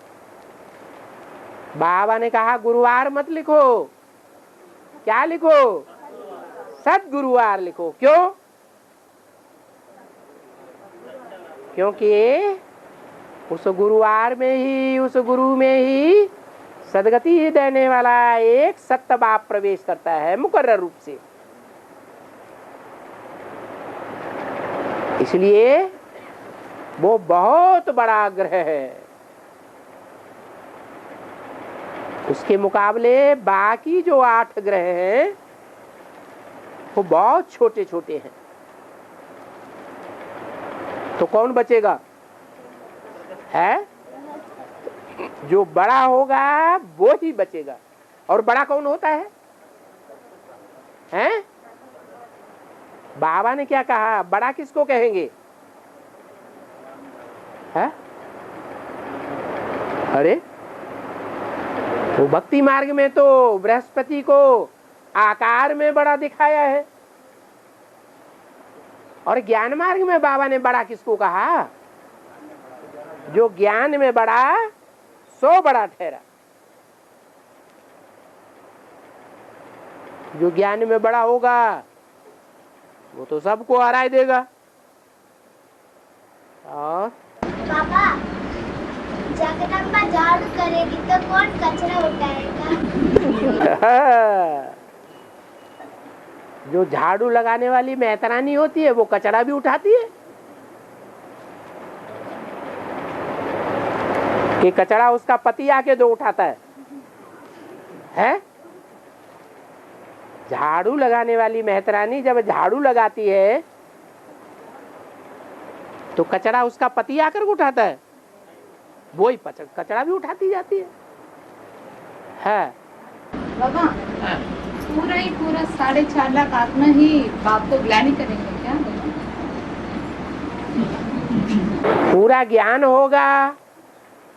A: बाबा ने कहा गुरुवार मत लिखो, क्या लिखो? सदगुरुवार लिखो। क्यों? क्योंकि उस गुरुवार में ही, उस गुरु में ही सदगति देने वाला एक सत्य बाप प्रवेश करता है मुकर्रर रूप से। इसलिए वो बहुत बड़ा ग्रह है। उसके मुकाबले बाकी जो 8 ग्रह हैं वो बहुत छोटे छोटे हैं। तो कौन बचेगा? है? जो बड़ा होगा वो ही बचेगा। और बड़ा कौन होता है? हैं? बाबा ने क्या कहा? बड़ा किसको कहेंगे? है? अरे वो भक्ति मार्ग में तो बृहस्पति को आकार में बड़ा दिखाया है, और ज्ञान मार्ग में बाबा ने बड़ा किसको कहा? जो ज्ञान में बड़ा सो बड़ा ठहरा। जो ज्ञान में बड़ा होगा वो तो सबको हरा देगा। और
B: पापा, जगदम्बा झाड़ू करेगी तो कौन कचरा उठाएगा?
A: जो झाड़ू लगाने वाली मेहतरानी होती है वो कचरा भी उठाती है। कि कचरा उसका पति आके दो उठाता है? झाड़ू लगाने वाली मेहतरानी जब झाड़ू लगाती है तो कचरा उसका पति आकर उठाता है, वही कचरा भी उठाती जाती है।
D: बाबा, पूरा 4.5 लाख आत्मा ही बाप को ग्लानि करेंगे क्या?
A: पूरा ज्ञान होगा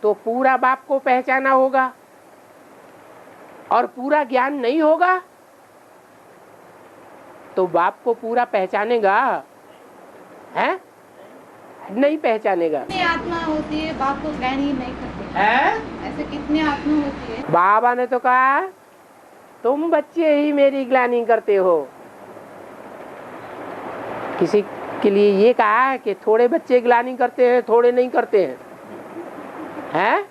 A: तो पूरा बाप को पहचाना होगा, और पूरा ज्ञान नहीं होगा तो बाप को पूरा पहचानेगा? है? नहीं पहचानेगा।
D: कितनी आत्मा होती है बाप को ग्लानि नहीं करती
A: है?
D: ऐसे कितनी आत्मा होती है?
A: बाबा ने तो कहा तुम बच्चे ही मेरी ग्लानि करते हो। किसी के लिए ये कहा कि थोड़े बच्चे ग्लानि करते हैं, थोड़े नहीं करते हैं। है?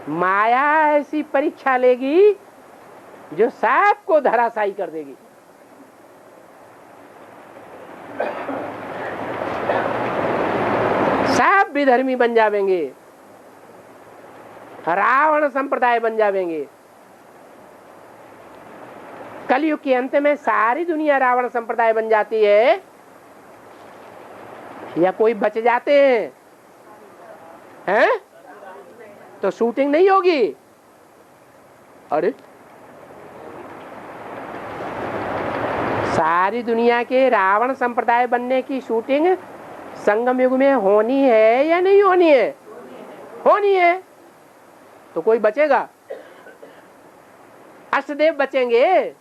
A: माया ऐसी परीक्षा लेगी जो सबको धराशायी कर देगी। सब विधर्मी बन जावेंगे, रावण संप्रदाय बन जावेंगे। कलयुग के अंत में सारी दुनिया रावण संप्रदाय बन जाती है, या कोई बच जाते हैं? तो शूटिंग नहीं होगी। अरे सारी दुनिया के रावण संप्रदाय बनने की शूटिंग संगम युग में होनी है या नहीं होनी है? होनी है। तो कोई बचेगा? अष्टदेव बचेंगे?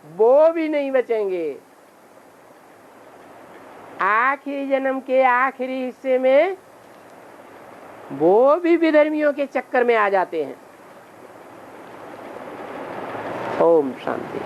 A: वो भी नहीं बचेंगे। आखिरी जन्म के आखिरी हिस्से में वो भी विधर्मियों के चक्कर में आ जाते हैं। ओम शांति।